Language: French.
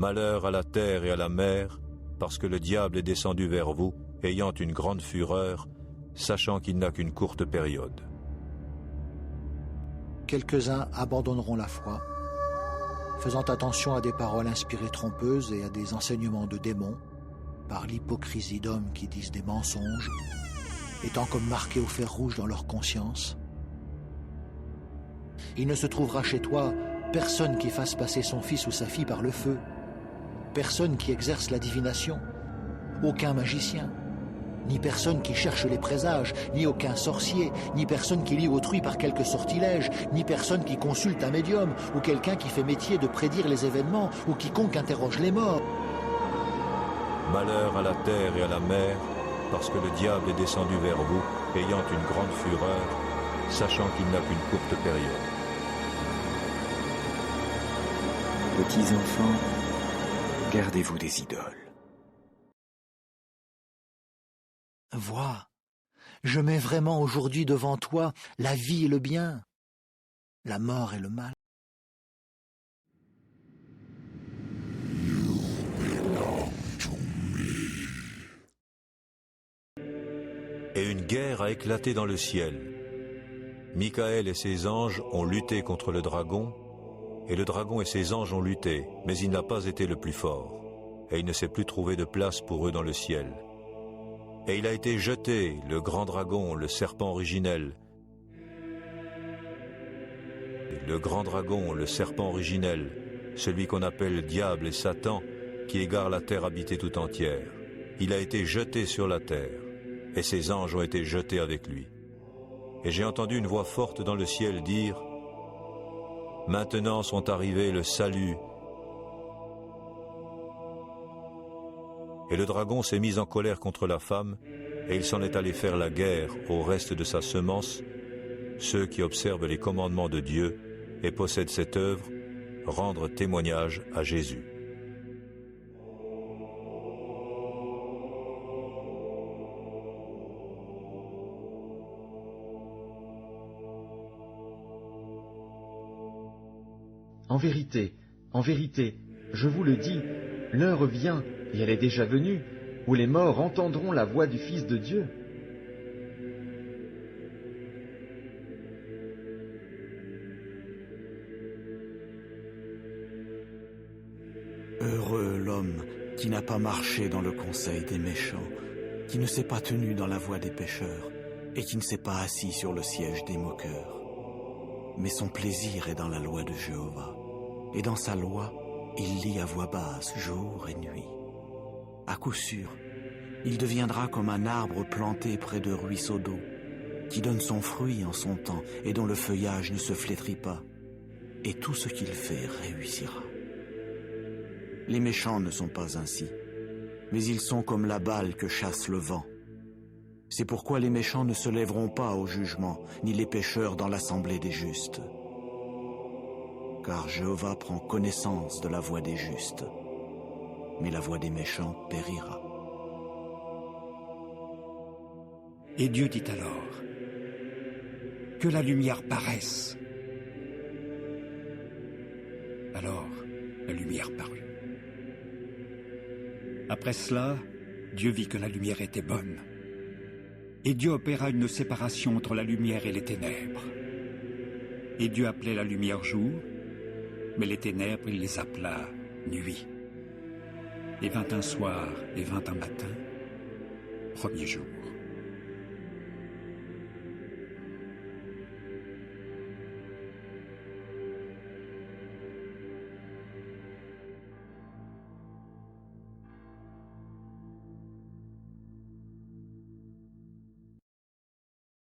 Malheur à la terre et à la mer, parce que le diable est descendu vers vous, ayant une grande fureur, sachant qu'il n'a qu'une courte période. » Quelques-uns abandonneront la foi, faisant attention à des paroles inspirées trompeuses et à des enseignements de démons, par l'hypocrisie d'hommes qui disent des mensonges, étant comme marqués au fer rouge dans leur conscience. Il ne se trouvera chez toi personne qui fasse passer son fils ou sa fille par le feu, personne qui exerce la divination, aucun magicien, ni personne qui cherche les présages, ni aucun sorcier, ni personne qui lie autrui par quelque sortilège, ni personne qui consulte un médium, ou quelqu'un qui fait métier de prédire les événements, ou quiconque interroge les morts. Malheur à la terre et à la mer, parce que le diable est descendu vers vous, ayant une grande fureur, sachant qu'il n'a qu'une courte période. Petits enfants, gardez-vous des idoles. Vois, je mets vraiment aujourd'hui devant toi la vie et le bien, la mort et le mal. Et une guerre a éclaté dans le ciel. Michaël et ses anges ont lutté contre le dragon, et le dragon et ses anges ont lutté, mais il n'a pas été le plus fort, et il ne s'est plus trouvé de place pour eux dans le ciel. Et il a été jeté, le grand dragon, le serpent originel. Le grand dragon, le serpent originel, celui qu'on appelle le diable et Satan, qui égare la terre habitée tout entière. Il a été jeté sur la terre, et ses anges ont été jetés avec lui. Et j'ai entendu une voix forte dans le ciel dire : « Maintenant sont arrivés le salut. » Et le dragon s'est mis en colère contre la femme, et il s'en est allé faire la guerre au reste de sa semence, ceux qui observent les commandements de Dieu et possèdent cette œuvre, rendre témoignage à Jésus. En vérité, je vous le dis, l'heure vient, et elle est déjà venue, où les morts entendront la voix du Fils de Dieu. Heureux l'homme qui n'a pas marché dans le conseil des méchants, qui ne s'est pas tenu dans la voie des pécheurs, et qui ne s'est pas assis sur le siège des moqueurs. Mais son plaisir est dans la loi de Jéhovah, et dans sa loi, il lit à voix basse jour et nuit. À coup sûr, il deviendra comme un arbre planté près de ruisseaux d'eau, qui donne son fruit en son temps et dont le feuillage ne se flétrit pas, et tout ce qu'il fait réussira. Les méchants ne sont pas ainsi, mais ils sont comme la balle que chasse le vent. C'est pourquoi les méchants ne se lèveront pas au jugement, ni les pécheurs dans l'assemblée des justes. Car Jéhovah prend connaissance de la voie des justes, mais la voie des méchants périra. Et Dieu dit alors : que la lumière paraisse. Alors, la lumière parut. Après cela, Dieu vit que la lumière était bonne. Et Dieu opéra une séparation entre la lumière et les ténèbres. Et Dieu appelait la lumière jour, mais les ténèbres, il les appela nuit. Et vint un soir et vint un matin, premier jour.